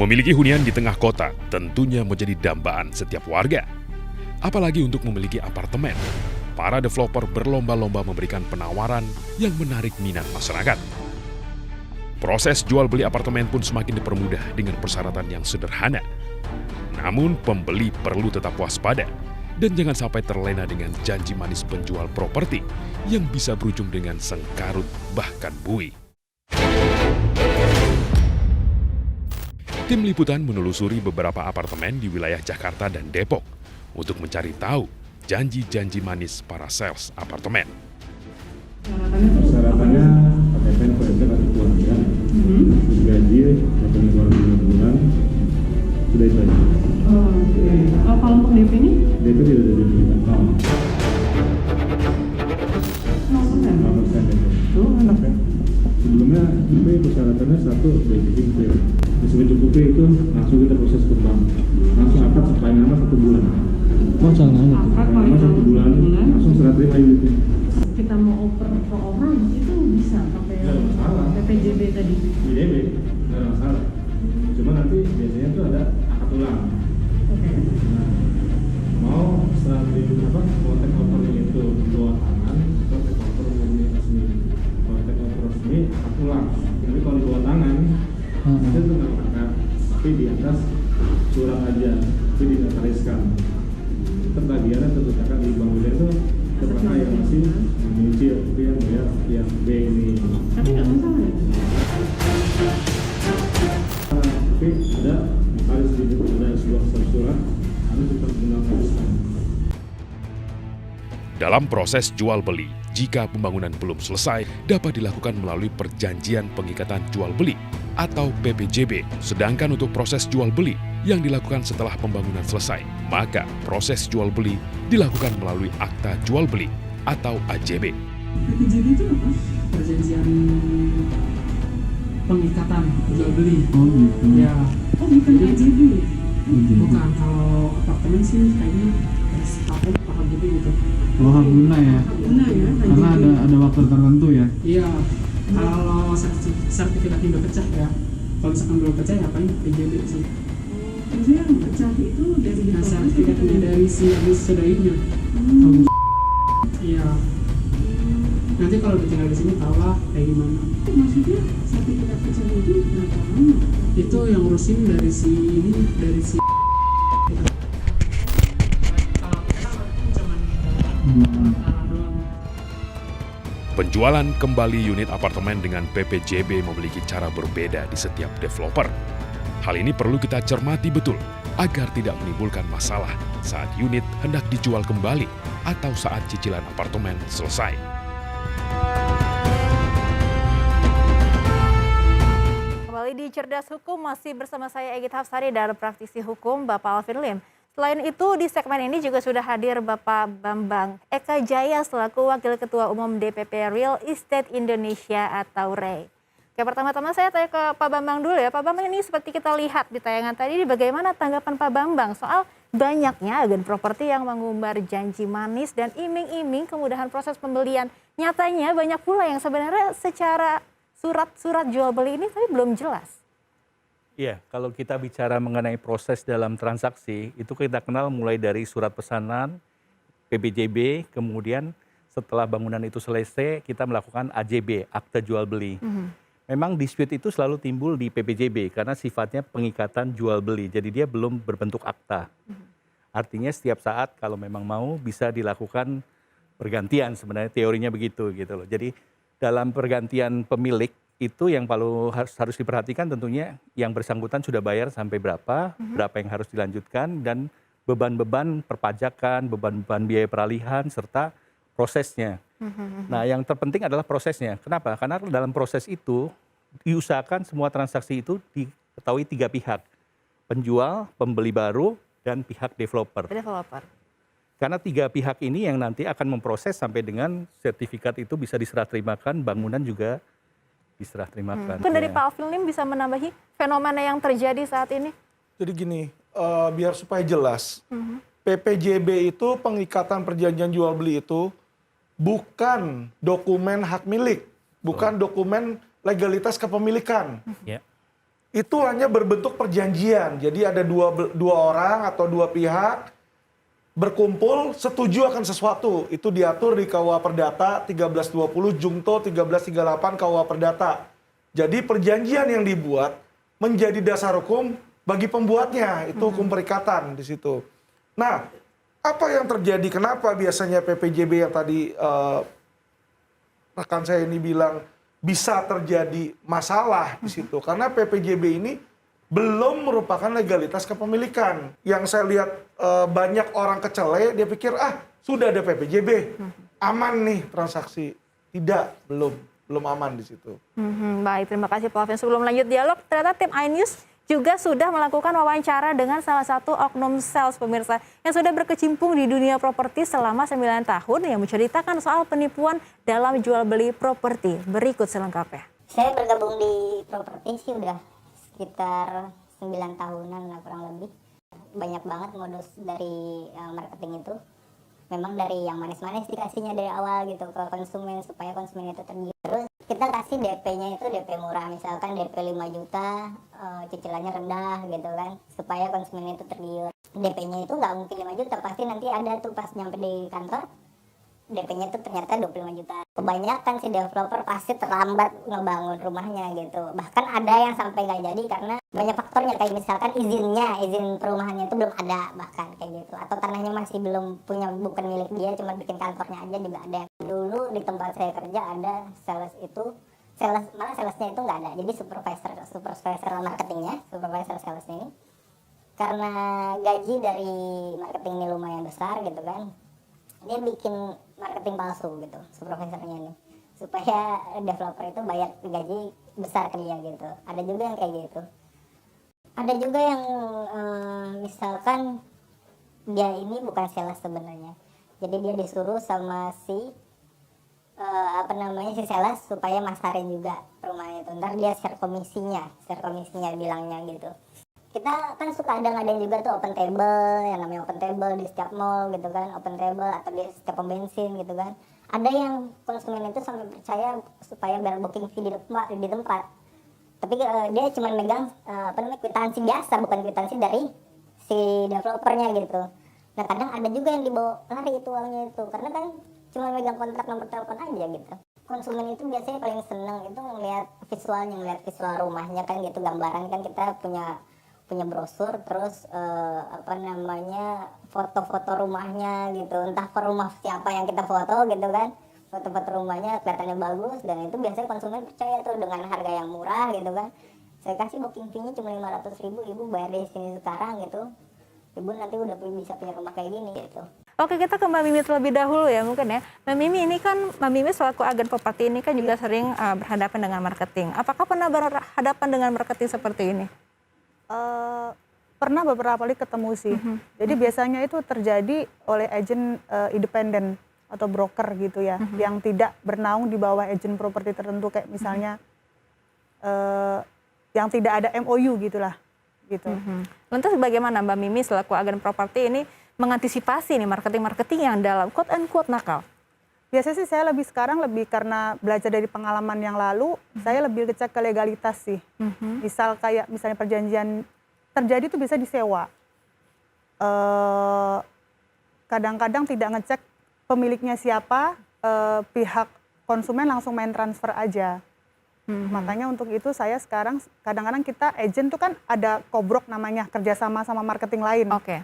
Memiliki hunian di tengah kota tentunya menjadi dambaan setiap warga. Apalagi untuk memiliki apartemen. Para developer berlomba-lomba memberikan penawaran yang menarik minat masyarakat. Proses jual beli apartemen pun semakin dipermudah dengan persyaratan yang sederhana. Namun pembeli perlu tetap waspada dan jangan sampai terlena dengan janji manis penjual properti yang bisa berujung dengan sengkarut bahkan bui. Tim liputan menelusuri beberapa apartemen di wilayah Jakarta dan Depok untuk mencari tahu janji-janji manis para sales apartemen. Persyaratannya KTP PNP kartu keluarga, gaji 8 bulan, sudah itu aja. Oke. Kalau untuk DP ini? DP tidak ada DP, nol. 0%. 0% DP. Tuh enak ya. Sebelumnya DP persyaratannya satu banking clear. Mencukupi itu langsung kita proses ke bank. Langsung akad paling lama 1 bulan. Oh jangan itu. Akad Paling paling lama 1 bulan, langsung serah terima unitnya. Kita mau oper ke orang itu bisa pakai Nggak ada masalah. PPJB tadi. Di DP nggak ada masalah. Cuma nanti biasanya tuh ada akad ulang. Oke. Nah, mau serah terima mau take over itu dua tangan atau take over murni resmi. Kalau take over resmi akad ulang. Tapi kalau di dua tangan itu tuh nggak akad, tapi di atas surat aja, tapi dinotariskan. Terbagiannya terletakkan di bank wilayah itu terpakai yang masih menyicil, tapi yang bayar yang B ini. Tapi nggak masalah ya? Tapi harus ada sebuah surat harus tetap dinotariskan. Dalam proses jual beli, jika pembangunan belum selesai, dapat dilakukan melalui perjanjian pengikatan jual beli atau PPJB. Sedangkan untuk proses jual beli yang dilakukan setelah pembangunan selesai, maka proses jual beli dilakukan melalui akta jual beli atau AJB. PPJB itu apa? Perjanjian pengikatan jual beli. Oh gitu. Ya. Oh bukan AJB ya? Bukan. Kalau apartemen sih kayaknya tahun PHBB gitu. Oh hak guna ya. Benar ya? Karena ada waktu tertentu ya. Iya. Kalau sertifikatnya udah pecah ya. Kalau misalkan belum pecah ya paling PJB sih. Itu yang pecah itu dari Nah sertifikatnya dari si sodainya. Iya. Nanti kalau udah tinggal di sini tau lah kayak gimana. Maksudnya sertifikat pecah itu berapa lama? Itu yang ngurusin dari si ini dari si. Kalau kita kan cuman tanah doang. Penjualan kembali unit apartemen dengan PPJB memiliki cara berbeda di setiap developer. Hal ini perlu kita cermati betul agar tidak menimbulkan masalah saat unit hendak dijual kembali atau saat cicilan apartemen selesai. Kembali di Cerdas Hukum masih bersama saya Egit Hafsari dan praktisi hukum Bapak Alvin Lim. Selain itu di segmen ini juga sudah hadir Bapak Bambang Eka Jaya selaku Wakil Ketua Umum DPP Real Estate Indonesia atau REI. Oke, pertama-tama saya tanya ke Pak Bambang dulu ya. Pak Bambang, ini seperti kita lihat di tayangan tadi, bagaimana tanggapan Pak Bambang soal banyaknya agen properti yang mengumbar janji manis dan iming-iming kemudahan proses pembelian. Nyatanya banyak pula yang sebenarnya secara surat-surat jual beli ini tapi belum jelas. Iya, kalau kita bicara mengenai proses dalam transaksi, itu kita kenal mulai dari surat pesanan, PPJB, kemudian setelah bangunan itu selesai, kita melakukan AJB, akta jual beli. Memang dispute itu selalu timbul di PPJB karena sifatnya pengikatan jual beli, jadi dia belum berbentuk akta. Artinya setiap saat kalau memang mau bisa dilakukan pergantian, sebenarnya teorinya begitu gitu loh. Jadi dalam pergantian pemilik itu yang harus diperhatikan tentunya yang bersangkutan sudah bayar sampai berapa, berapa yang harus dilanjutkan, dan beban-beban perpajakan, beban-beban biaya peralihan, serta prosesnya. Nah yang terpenting adalah prosesnya. Kenapa? Karena dalam proses itu diusahakan semua transaksi itu diketahui 3 pihak. Penjual, pembeli baru, dan pihak developer. Karena 3 pihak ini yang nanti akan memproses sampai dengan sertifikat itu bisa diserah terimakan, bangunan juga diserah terimakan. Mungkin dari Pak Alvin Lim bisa menambahi fenomena yang terjadi saat ini? Jadi gini, biar supaya jelas, PPJB itu pengikatan perjanjian jual beli itu bukan dokumen hak milik, bukan dokumen legalitas kepemilikan. Ya. itu hanya berbentuk perjanjian. Jadi ada dua orang atau dua pihak berkumpul setuju akan sesuatu. Itu diatur di KUA Perdata 1320 Jungto 1338 KUA Perdata. Jadi perjanjian yang dibuat menjadi dasar hukum bagi pembuatnya. Itu hukum perikatan di situ. Nah, apa yang terjadi? Kenapa biasanya PPJB yang tadi rekan saya ini bilang bisa terjadi masalah di situ? Karena PPJB ini belum merupakan legalitas kepemilikan. Yang saya lihat banyak orang kecele, dia pikir sudah ada PPJB, aman nih transaksi. Tidak, belum aman di situ. Baik, terima kasih Pak Alvin. Sebelum lanjut dialog, ternyata tim iNews juga sudah melakukan wawancara dengan salah satu oknum sales pemirsa yang sudah berkecimpung di dunia properti selama 9 tahun yang menceritakan soal penipuan dalam jual beli properti. Berikut selengkapnya. Saya bergabung di properti sih udah sekitar 9 tahunan lah kurang lebih. Banyak banget modus dari marketing itu. Memang dari yang manis-manis dikasihnya dari awal gitu ke konsumen supaya konsumen itu tergiur. Terus kita kasih DP-nya itu DP murah, misalkan DP 5 juta, cicilannya rendah gitu kan, supaya konsumen itu tergiur. DP-nya itu nggak mungkin 5 juta, pasti nanti ada tuh pas nyampe di kantor, DP-nya itu ternyata 25 juta. Kebanyakan si developer pasti terlambat ngebangun rumahnya gitu. Bahkan ada yang sampai nggak jadi karena banyak faktornya, kayak misalkan izin perumahannya itu belum ada bahkan kayak gitu. Atau tanahnya masih belum punya, bukan milik dia, cuma bikin kantornya aja juga ada. Dulu di tempat saya kerja ada malah salesnya itu nggak ada. Jadi supervisor marketingnya, supervisor sales ini. Karena gaji dari marketing ini lumayan besar gitu kan, dia bikin marketing palsu gitu, supervisornya ini, supaya developer itu bayar gaji besar ke dia gitu. Ada juga yang kayak gitu. Ada juga yang misalkan dia ini bukan sales sebenarnya, jadi dia disuruh sama si si sales supaya masarin juga rumahnya itu. Ntar dia share komisinya bilangnya gitu. Kita kan suka ada ngadain juga tuh open table, yang namanya open table di setiap mall gitu kan, open table atau di setiap pom bensin gitu kan. Ada yang konsumen itu sampai percaya supaya biar booking fee di tempat. Tapi dia cuma megang kwitansi biasa, bukan kwitansi dari si developernya gitu. Nah kadang ada juga yang dibawa lari itu uangnya itu, karena kan cuma megang kontrak nomor telepon aja gitu. Konsumen itu biasanya paling seneng itu ngeliat visual rumahnya kan gitu, gambaran kan kita punya brosur, terus foto-foto rumahnya gitu, entah per rumah siapa yang kita foto gitu kan, foto-foto rumahnya kelihatannya bagus, dan itu biasanya konsumen percaya tuh dengan harga yang murah gitu kan. Saya kasih booking fee-nya cuma 500.000, ibu bayar di sini sekarang gitu, ibu nanti udah bisa punya rumah kayak gini gitu. Oke, kita ke Mbak Mimi terlebih dahulu ya mungkin ya. Mbak Mimi ini kan, Mbak Mimi selaku agen properti ini kan juga sering berhadapan dengan marketing. Apakah pernah berhadapan dengan marketing seperti ini? Pernah beberapa kali ketemu sih. Jadi biasanya itu terjadi oleh agen independen atau broker gitu ya, yang tidak bernaung di bawah agen properti tertentu, kayak misalnya yang tidak ada MOU gitulah. Gitu. Lantas bagaimana Mbak Mimi selaku agen properti ini mengantisipasi nih marketing yang dalam quote and quote nakal? Biasanya sih saya sekarang lebih karena belajar dari pengalaman yang lalu, saya lebih ngecek ke legalitas sih. Misalnya perjanjian terjadi itu bisa disewa. Kadang-kadang tidak ngecek pemiliknya siapa, pihak konsumen langsung main transfer aja. Makanya untuk itu saya sekarang kadang-kadang kita agent tuh kan ada kobrok namanya, kerjasama sama marketing lain. Oke.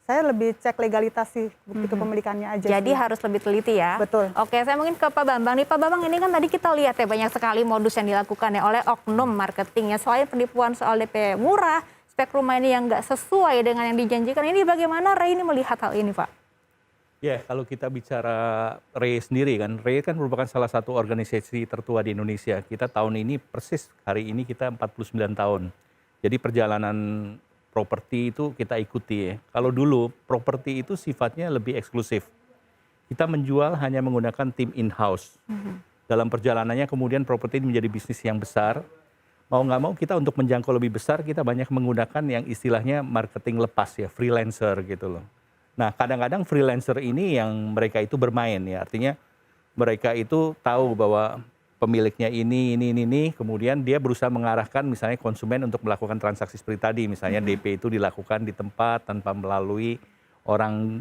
Saya lebih cek legalitas sih, bukti kepemilikannya aja. Jadi harus lebih teliti ya. Betul. Oke, saya mungkin ke Pak Bambang nih. Pak Bambang, ini kan tadi kita lihat ya banyak sekali modus yang dilakukan ya oleh oknum marketingnya. Selain penipuan soal DP murah, spek rumah ini yang nggak sesuai dengan yang dijanjikan. Ini bagaimana Ray ini melihat hal ini, Pak? Ya, kalau kita bicara REI sendiri kan, REI kan merupakan salah satu organisasi tertua di Indonesia. Kita tahun ini persis hari ini kita 49 tahun. Jadi perjalanan properti itu kita ikuti ya. Kalau dulu properti itu sifatnya lebih eksklusif. Kita menjual hanya menggunakan tim in-house. Dalam perjalanannya kemudian properti menjadi bisnis yang besar. Mau nggak mau kita untuk menjangkau lebih besar kita banyak menggunakan yang istilahnya marketing lepas ya, freelancer gitu loh. Nah kadang-kadang freelancer ini yang mereka itu bermain ya. Artinya mereka itu tahu bahwa pemiliknya ini, kemudian dia berusaha mengarahkan misalnya konsumen untuk melakukan transaksi seperti tadi, misalnya DP itu dilakukan di tempat tanpa melalui orang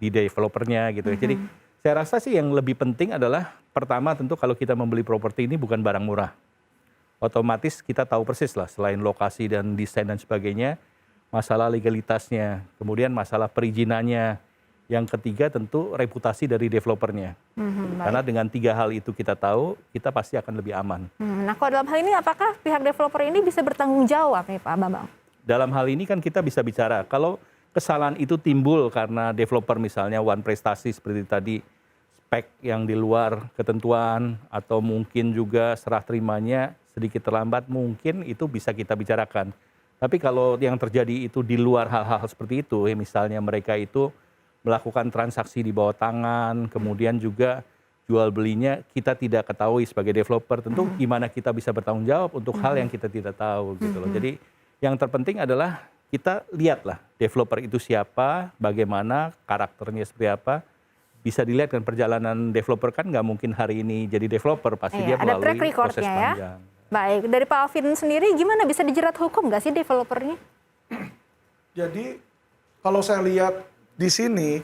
di developernya gitu ya. Jadi saya rasa sih yang lebih penting adalah pertama tentu kalau kita membeli properti ini bukan barang murah. Otomatis kita tahu persis lah selain lokasi dan desain dan sebagainya, masalah legalitasnya, kemudian masalah perizinannya. Yang ketiga tentu reputasi dari developernya. Karena dengan 3 hal itu kita tahu, kita pasti akan lebih aman. Nah, kalau dalam hal ini apakah pihak developer ini bisa bertanggung jawab nih Pak Bambang? Dalam hal ini kan kita bisa bicara, kalau kesalahan itu timbul karena developer misalnya one prestasi seperti tadi, spek yang di luar ketentuan, atau mungkin juga serah terimanya sedikit terlambat, mungkin itu bisa kita bicarakan. Tapi kalau yang terjadi itu di luar hal-hal seperti itu, ya misalnya mereka itu melakukan transaksi di bawah tangan, kemudian juga jual belinya kita tidak ketahui sebagai developer, tentu gimana kita bisa bertanggung jawab untuk hal yang kita tidak tahu gitu loh. Jadi yang terpenting adalah kita lihatlah developer itu siapa, bagaimana karakternya seperti apa. Bisa dilihat kan perjalanan developer kan nggak mungkin hari ini jadi developer, pasti dia melalui proses panjang. Baik, dari Pak Alvin sendiri gimana bisa dijerat hukum nggak sih developernya? Jadi kalau saya lihat di sini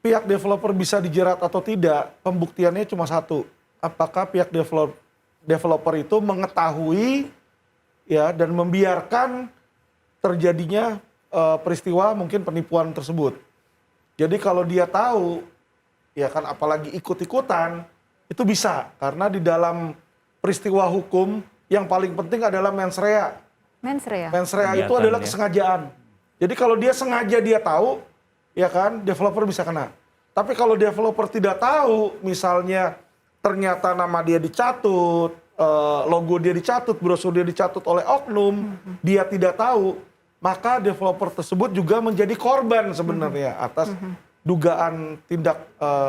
pihak developer bisa dijerat atau tidak, pembuktiannya cuma satu. Apakah pihak developer itu mengetahui ya dan membiarkan terjadinya peristiwa mungkin penipuan tersebut. Jadi kalau dia tahu, ya kan apalagi ikut-ikutan, itu bisa. Karena di dalam peristiwa hukum yang paling penting adalah mens rea. Mens rea? Mens rea itu adalah kesengajaan. Jadi kalau dia sengaja dia tahu, ya kan, developer bisa kena. Tapi kalau developer tidak tahu, misalnya ternyata nama dia dicatut, logo dia dicatut, brosur dia dicatut oleh oknum, dia tidak tahu, maka developer tersebut juga menjadi korban sebenarnya atas dugaan tindak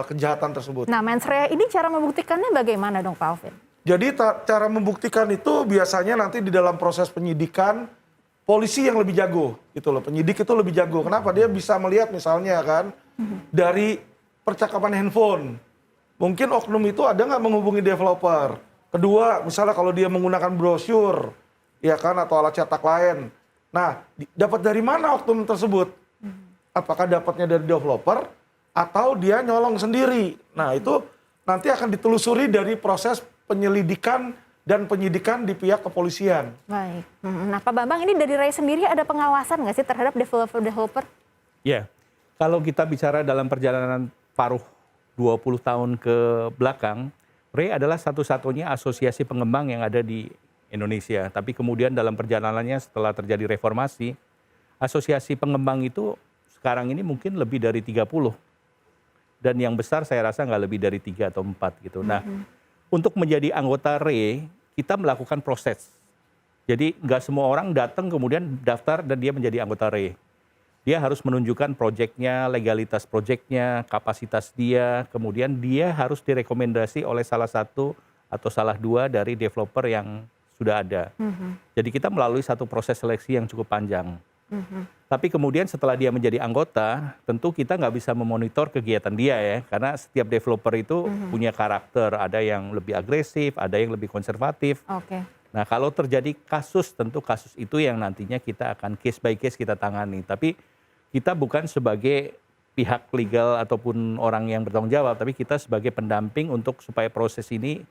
kejahatan tersebut. Nah, mens rea ini cara membuktikannya bagaimana dong Pak Alvin? Jadi cara membuktikan itu biasanya nanti di dalam proses penyidikan, polisi yang lebih jago gitu loh, penyidik itu lebih jago. Kenapa? Dia bisa melihat misalnya kan dari percakapan handphone. Mungkin oknum itu ada nggak menghubungi developer. Kedua, misalnya kalau dia menggunakan brosur, ya kan, atau alat cetak lain. Nah, dapat dari mana oknum tersebut? Apakah dapatnya dari developer atau dia nyolong sendiri? Nah, itu nanti akan ditelusuri dari proses penyelidikan dan penyidikan di pihak kepolisian. Baik. Nah Pak Bambang, ini dari RAI sendiri ada pengawasan nggak sih terhadap developer-developer? Ya, kalau kita bicara dalam perjalanan paruh 20 tahun ke belakang, RAI adalah satu-satunya asosiasi pengembang yang ada di Indonesia. Tapi kemudian dalam perjalanannya setelah terjadi reformasi, asosiasi pengembang itu sekarang ini mungkin lebih dari 30. Dan yang besar saya rasa nggak lebih dari 3 atau 4 gitu. Nah, untuk menjadi anggota RAI, kita melakukan proses. Jadi nggak semua orang datang kemudian daftar dan dia menjadi anggota RAI. Dia harus menunjukkan proyeknya, legalitas proyeknya, kapasitas dia, kemudian dia harus direkomendasi oleh salah satu atau salah dua dari developer yang sudah ada. Jadi kita melalui satu proses seleksi yang cukup panjang. Tapi kemudian setelah dia menjadi anggota, tentu kita nggak bisa memonitor kegiatan dia ya, karena setiap developer itu punya karakter, ada yang lebih agresif, ada yang lebih konservatif. Nah kalau terjadi kasus, tentu kasus itu yang nantinya kita akan case by case kita tangani. Tapi kita bukan sebagai pihak legal ataupun orang yang bertanggung jawab, tapi kita sebagai pendamping untuk supaya proses ini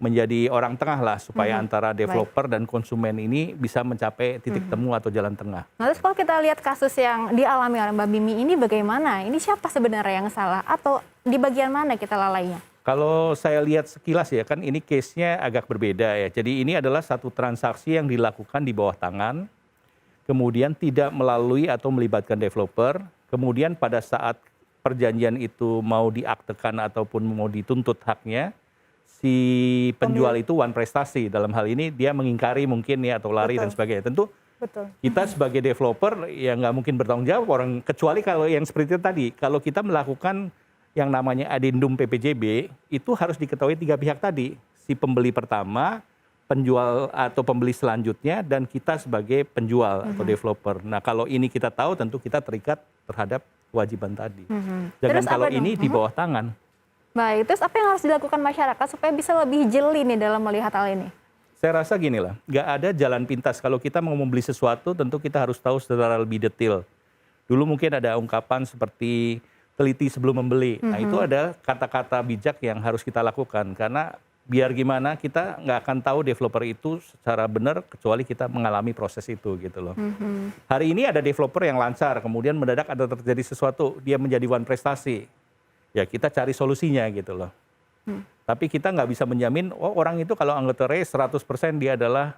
menjadi orang tengah lah, supaya antara developer dan konsumen ini bisa mencapai titik temu atau jalan tengah. Nah, terus kalau kita lihat kasus yang dialami oleh Mbak Mimi ini bagaimana? Ini siapa sebenarnya yang salah atau di bagian mana kita lalainya? Kalau saya lihat sekilas ya kan ini case-nya agak berbeda ya. Jadi ini adalah satu transaksi yang dilakukan di bawah tangan, kemudian tidak melalui atau melibatkan developer, kemudian pada saat perjanjian itu mau diaktekan ataupun mau dituntut haknya, si penjual itu one prestasi, dalam hal ini dia mengingkari mungkin ya atau lari dan sebagainya. Tentu kita sebagai developer ya nggak mungkin bertanggung jawab orang, kecuali kalau yang seperti itu tadi, kalau kita melakukan yang namanya adendum PPJB itu harus diketahui 3 pihak tadi, si pembeli pertama, penjual atau pembeli selanjutnya, dan kita sebagai penjual atau developer. Nah kalau ini kita tahu tentu kita terikat terhadap kewajiban tadi. Jangan kalau ini di bawah tangan. Baik, terus apa yang harus dilakukan masyarakat supaya bisa lebih jeli nih dalam melihat hal ini? Saya rasa gini lah, nggak ada jalan pintas. Kalau kita mau membeli sesuatu, tentu kita harus tahu secara lebih detail. Dulu mungkin ada ungkapan seperti teliti sebelum membeli. Nah itu ada kata-kata bijak yang harus kita lakukan. Karena biar gimana kita nggak akan tahu developer itu secara benar kecuali kita mengalami proses itu gitu loh. Hari ini ada developer yang lancar, kemudian mendadak ada terjadi sesuatu, dia menjadi one prestasi. Ya kita cari solusinya gitu loh. Tapi kita nggak bisa menjamin, oh orang itu kalau anggota RE 100% dia adalah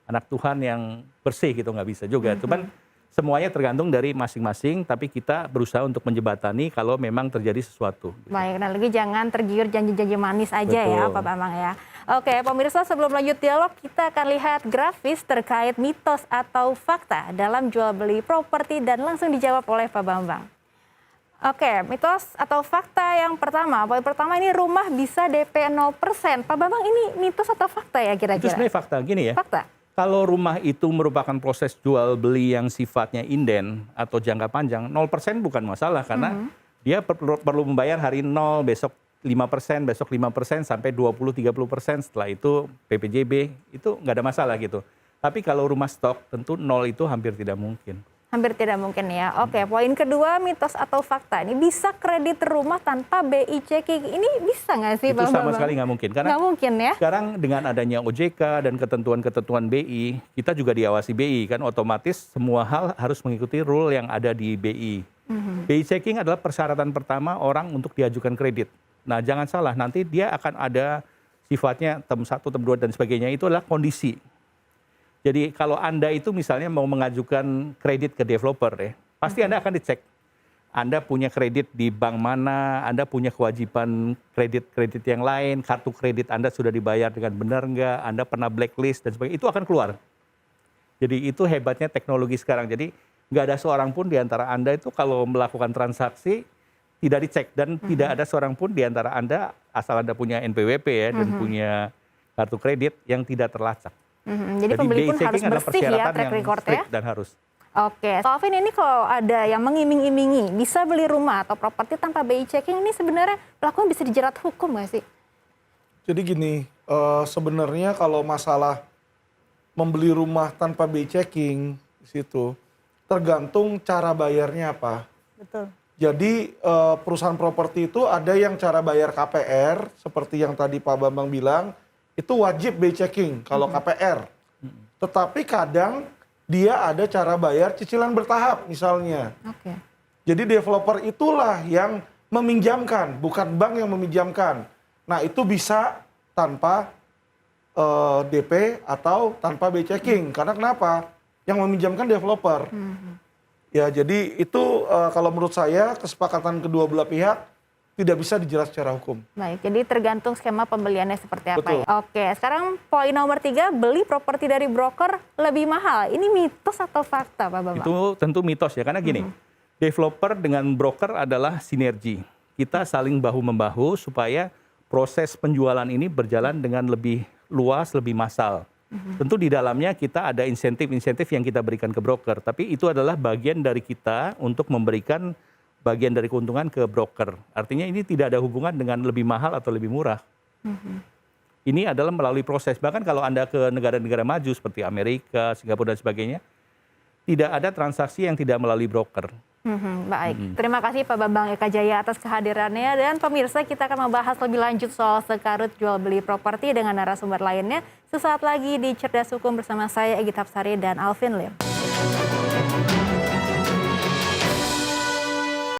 anak Tuhan yang bersih gitu, nggak bisa juga. Cuman semuanya tergantung dari masing-masing, tapi kita berusaha untuk menjembatani kalau memang terjadi sesuatu. Baik, nah lagi jangan tergiur janji-janji manis aja ya Pak Bambang ya. Oke, pemirsa sebelum lanjut dialog, kita akan lihat grafis terkait mitos atau fakta dalam jual beli properti dan langsung dijawab oleh Pak Bambang. Oke, mitos atau fakta yang pertama. Poin pertama ini rumah bisa DP 0%. Pak Bambang ini mitos atau fakta ya kira-kira? Itu sebenarnya fakta, gini ya. Fakta. Kalau rumah itu merupakan proses jual beli yang sifatnya inden atau jangka panjang, 0% bukan masalah karena dia perlu membayar hari 0, besok 5%, besok 5%, sampai 20-30%. Setelah itu PPJB, itu nggak ada masalah gitu. Tapi kalau rumah stok, tentu 0 itu hampir tidak mungkin. Hampir tidak mungkin ya. Oke, poin kedua mitos atau fakta. Ini bisa kredit rumah tanpa BI checking. Ini bisa nggak sih Itu Bang sama Bambang? sekali nggak mungkin. Karena nggak mungkin ya. sekarang dengan adanya OJK dan ketentuan-ketentuan BI, kita juga diawasi BI kan, otomatis semua hal harus mengikuti rule yang ada di BI. BI checking adalah persyaratan pertama orang untuk diajukan kredit. Nah jangan salah, nanti dia akan ada sifatnya term 1, term 2 dan sebagainya, itu adalah kondisi. Jadi kalau Anda itu misalnya mau mengajukan kredit ke developer ya, pasti Anda akan dicek. Anda punya kredit di bank mana, Anda punya kewajiban kredit-kredit yang lain, kartu kredit Anda sudah dibayar dengan benar nggak, Anda pernah blacklist dan sebagainya, itu akan keluar. Jadi itu hebatnya teknologi sekarang. Jadi nggak ada seorang pun di antara Anda itu kalau melakukan transaksi tidak dicek. Dan tidak ada seorang pun di antara Anda, asal Anda punya NPWP ya, dan punya kartu kredit yang tidak terlacak. Jadi pembeli pun harus bersih ya track record ya. Dan harus. Oke, Alvin ini kalau ada yang mengiming-imingi bisa beli rumah atau properti tanpa BI checking, ini sebenarnya pelakunya bisa dijerat hukum nggak sih? Jadi gini, sebenarnya kalau masalah membeli rumah tanpa BI checking di situ tergantung cara bayarnya apa. Betul. Jadi perusahaan properti itu ada yang cara bayar KPR seperti yang tadi Pak Bambang bilang, itu wajib BI checking kalau KPR. Tetapi kadang dia ada cara bayar cicilan bertahap misalnya. Oke. Jadi developer itulah yang meminjamkan, bukan bank yang meminjamkan. Nah itu bisa tanpa DP atau tanpa BI checking. Karena kenapa? Yang meminjamkan developer. Ya jadi itu kalau menurut saya kesepakatan kedua belah pihak tidak bisa dijerat secara hukum. Baik, jadi tergantung skema pembeliannya seperti apa. Betul. Ya. Oke, sekarang poin nomor 3, beli properti dari broker lebih mahal. Ini mitos atau fakta Pak Bambang? Itu tentu mitos ya, karena gini, developer dengan broker adalah sinergi. Kita saling bahu-membahu supaya proses penjualan ini berjalan dengan lebih luas, lebih massal. Tentu di dalamnya kita ada insentif-insentif yang kita berikan ke broker, tapi itu adalah bagian dari kita untuk memberikan bagian dari keuntungan ke broker. Artinya ini tidak ada hubungan dengan lebih mahal atau lebih murah. Ini adalah melalui proses. Bahkan kalau Anda ke negara-negara maju seperti Amerika, Singapura dan sebagainya, tidak ada transaksi yang tidak melalui broker. Baik, terima kasih Pak Bambang Eka Jaya atas kehadirannya. Dan pemirsa, kita akan membahas lebih lanjut soal sekarut jual beli properti dengan narasumber lainnya sesaat lagi di Cerdas Hukum bersama saya Egy Hapsari dan Alvin Lim.